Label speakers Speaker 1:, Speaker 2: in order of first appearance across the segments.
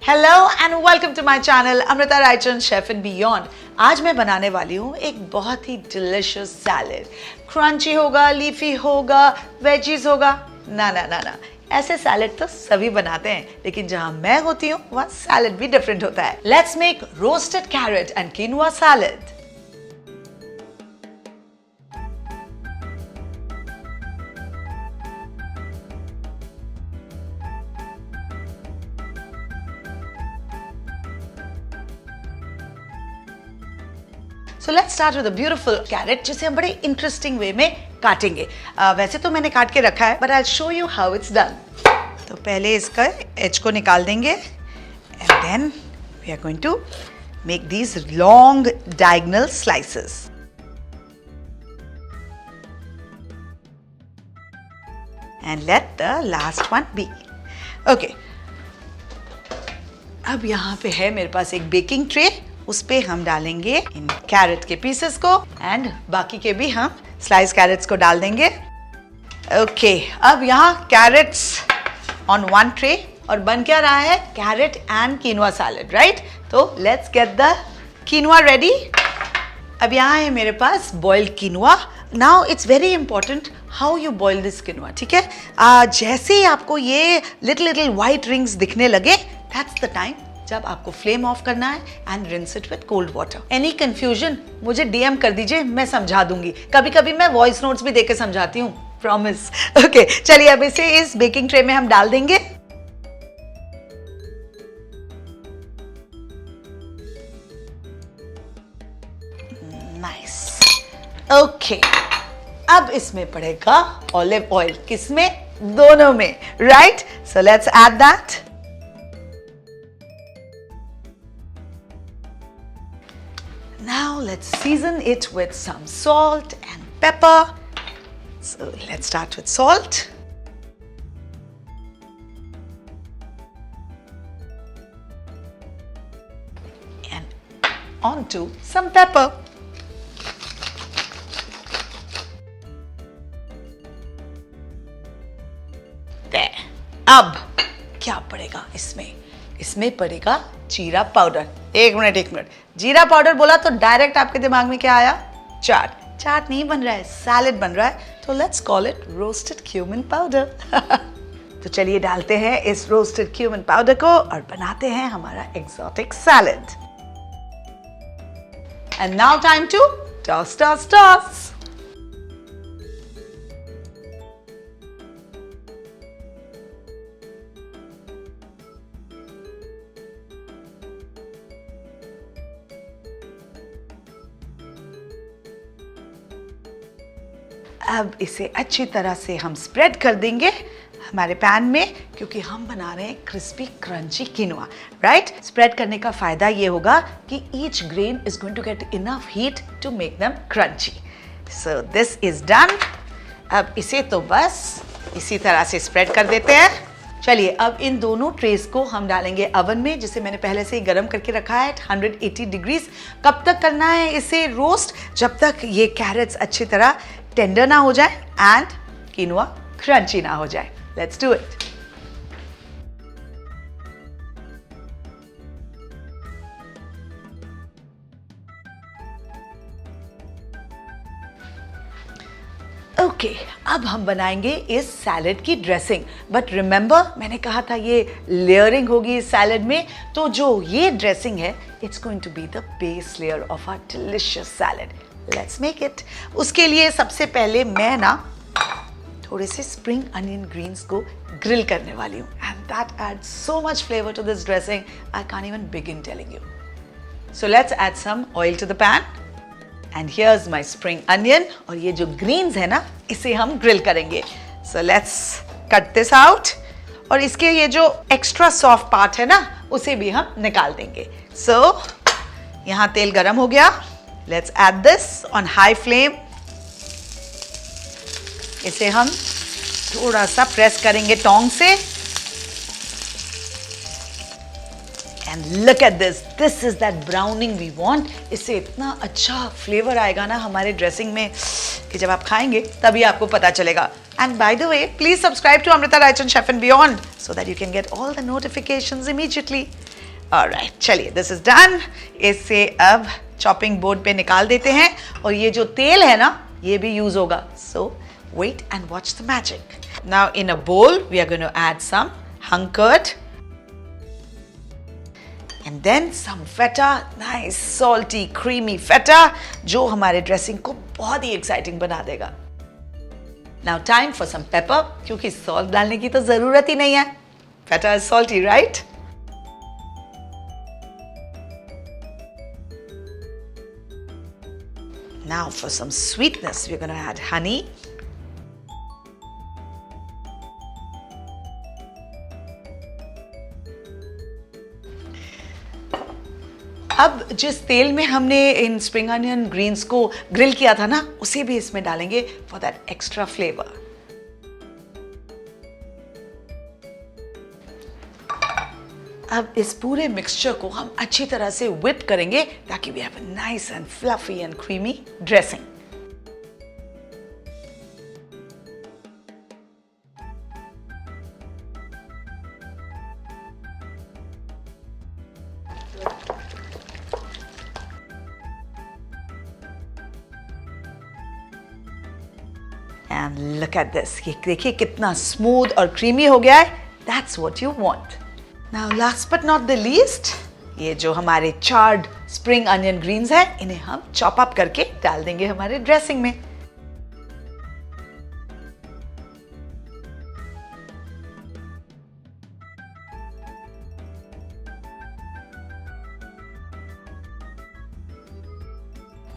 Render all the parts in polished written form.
Speaker 1: Hello and welcome to my channel Amrita Raichand chef and beyond. आज मैं बनाने वाली हूँ एक बहुत ही डिलिशियस सैलेड। क्रंची होगा, लीफी होगा, वेजीज होगा। ना ना ना ना, ऐसे सैलेड तो सभी बनाते हैं, लेकिन जहाँ मैं होती हूँ वहाँ सैलेड भी डिफरेंट होता है। Let's make roasted carrot and quinoa salad. So let's start with a beautiful carrot जिसे हम बड़े इंटरेस्टिंग वे में काटेंगे। वैसे तो मैंने काट के रखा है, but I'll show you how it's done. तो पहले इसका एज को निकाल देंगे and then we are going to make these long diagonal slices. And let the last one be. Okay. अब यहाँ पे है मेरे पास एक बेकिंग ट्रे, उस पे हम डालेंगे इन कैरेट के पीसेस को एंड बाकी के भी हम स्लाइस कैरेट्स को डाल देंगे। ओके, अब यहाँ कैरेट्स ऑन वन ट्रे और बन क्या रहा है, carrot and quinoa salad, right? तो let's get the quinoa ready. अब यहाँ है मेरे पास boiled quinoa. Now it's very important how you boil this quinoa, ठीक है? जैसे ही आपको ये लिटिल लिटिल वाइट रिंग्स दिखने लगे, दैट्स द टाइम जब आपको फ्लेम ऑफ करना है and rinse it with cold water. Any confusion मुझे डीएम कर दीजिए, मैं समझा दूंगी। कभी कभी मैं वॉइस नोट्स भी देके समझाती हूँ, प्रॉमिस। ओके, चलिए अब इसे इस बेकिंग ट्रे में हम डाल देंगे। नाइस। ओके, अब इसमें पड़ेगा ऑलिव ऑयल। किसमें? दोनों में, right? So let's add that. Now let's season it with some salt and pepper. So let's start with salt. And onto some pepper. There. अब क्या पड़ेगा इसमें? इसमें पड़ेगा जीरा पाउडर। एक मिनट, जीरा पाउडर बोला तो डायरेक्ट आपके दिमाग में क्या आया? चाट। चाट नहीं बन रहा है, सैलेड बन रहा है, तो let's call it roasted cumin powder. तो चलिए डालते हैं इस रोस्टेड क्यूमिन पाउडर को और बनाते हैं हमारा exotic salad. And now time to toss toss toss. अब इसे अच्छी तरह से हम स्प्रेड कर देंगे हमारे पैन में, क्योंकि हम बना रहे हैं crispy crunchy quinoa, right? Spread करने का फायदा ये होगा कि each grain is going to get enough heat to make them crunchy. So this is done. अब इसे तो बस इसी तरह से स्प्रेड कर देते हैं। चलिए अब इन दोनों ट्रेस को हम डालेंगे अवन में, जिसे मैंने पहले से ही गर्म करके रखा है 180 डिग्रीज। कब तक करना है इसे रोस्ट? जब तक ये कैरेट्स अच्छी तरह टेंडर ना हो जाए एंड कीनोआ क्रंची ना हो जाए। Let's do it. ओके, अब हम बनाएंगे इस सैलेड की ड्रेसिंग। बट रिमेंबर, मैंने कहा था ये लेयरिंग होगी इस सैलेड में, तो जो ये ड्रेसिंग है, it's going to be the base layer of a delicious salad. Let's make it. उसके लिए सबसे पहले मैं ना थोड़े से स्प्रिंग अनियन ग्रीन्स को ग्रिल करने वाली हूँ, and that adds so much flavour to this dressing, I can't even begin telling you. So let's add some oil to the pan and here's my spring onion. और ये जो Green's है ना, इसे हम ग्रिल करेंगे। So let's cut this out, और इसके ये जो एक्स्ट्रा सॉफ्ट पार्ट है ना, उसे भी हम निकाल देंगे। सो यहाँ तेल गरम हो गया। Let's add this on high flame. इसे हम थोड़ा सा प्रेस करेंगे टोंग से। And look at this. This is that browning we want. इससे इतना अच्छा फ्लेवर आएगा ना हमारे ड्रेसिंग में कि जब आप खाएंगे तभी आपको पता चलेगा। And by the way, please subscribe to Amrita Raichan Chef and Beyond so that you can get all the notifications immediately. Alright, चलिए दिस इज डन। इसे अब चॉपिंग बोर्ड पे निकाल देते हैं और ये जो तेल है ना ये भी यूज होगा। So wait and watch the magic. Now in a bowl we are going to add some hung curd and then some feta, nice salty creamy feta जो हमारे ड्रेसिंग को बहुत ही एक्साइटिंग बना देगा। Now time for some pepper क्योंकि salt डालने की तो जरूरत ही नहीं है। Feta is salty, right? Now for some sweetness we're going to add honey. अब जिस तेल में हमने इन स्प्रिंग अनियन ग्रीन्स को ग्रिल किया था ना उसे भी इसमें डालेंगे फॉर दैट एक्स्ट्रा फ्लेवर। अब इस पूरे मिक्सचर को हम अच्छी तरह से whip करेंगे ताकि we have a nice and fluffy and creamy dressing. And look at this. ये देखिए कितना स्मूथ और क्रीमी हो गया है। That's what you want. Now last but not the least, ये जो हमारे चार्ड स्प्रिंग अनियन ग्रीन्स हैं इन्हें हम चॉप अप करके डाल देंगे हमारे ड्रेसिंग में।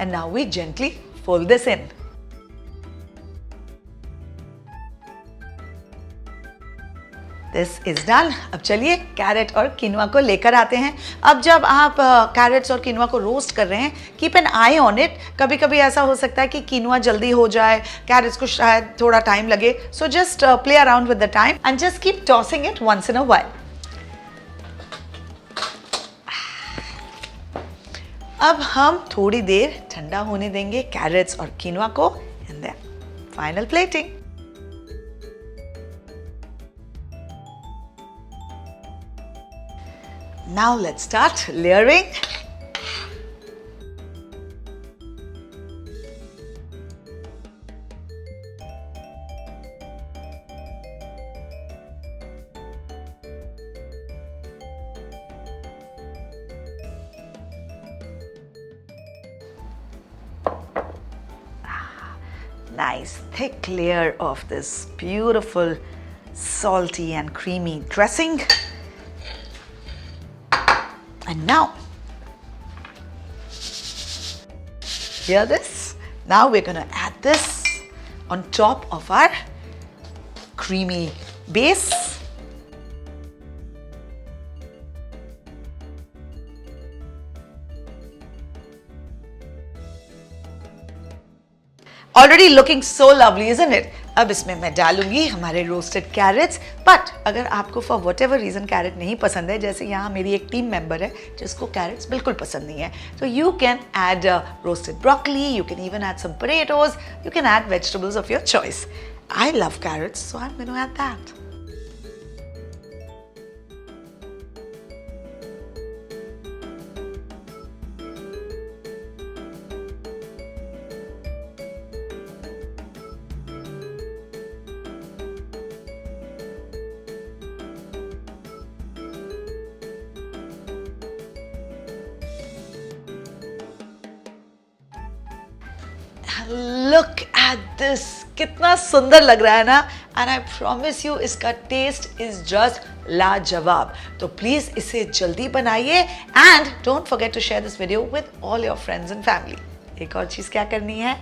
Speaker 1: And now we gently fold this in. This is done. अब चलिए कैरेट और किनुआ को लेकर आते हैं। अब जब आप कैरेट्स और किनुआ को रोस्ट कर रहे हैं, keep an I on it. कभी कभी ऐसा हो सकता है कि किनुआ जल्दी हो जाए, कैरेट्स को शायद थोड़ा टाइम लगे। So just play around with the time and just keep tossing it once in a while. अब हम थोड़ी देर ठंडा होने देंगे कैरेट्स और किनुआ को and then final plating. Now let's start layering. Nice thick layer of this beautiful salty and creamy dressing. And now, hear this? Now we're going to add this on top of our creamy base. Already looking so lovely, isn't it? अब इसमें मैं डालूंगी हमारे roasted crates. But अगर आपको for whatever reason carrot नहीं पसंद है, जैसे यहाँ मेरी एक टीम मेंबर है जिसको कैरेट्स बिल्कुल पसंद नहीं है, तो you can add roasted broccoli, you can even add some potatoes, you can add vegetables of your choice. I love carrots, so I am going to add that. Look at this, कितना सुंदर लग रहा है ना। And I promise you इसका test is just लाजवाब। तो please इसे जल्दी बनाइए and don't forget to share this video with all your friends and family. एक और चीज क्या करनी है?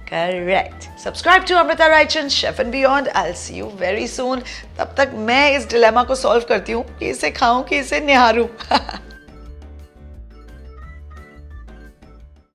Speaker 1: Correct. Subscribe to Amrita Raichan, Chef and Beyond. I'll see you very soon. तब तक मैं इस डिलेमा को सॉल्व करती हूँ कि इसे खाऊं कि इसे निहारूं।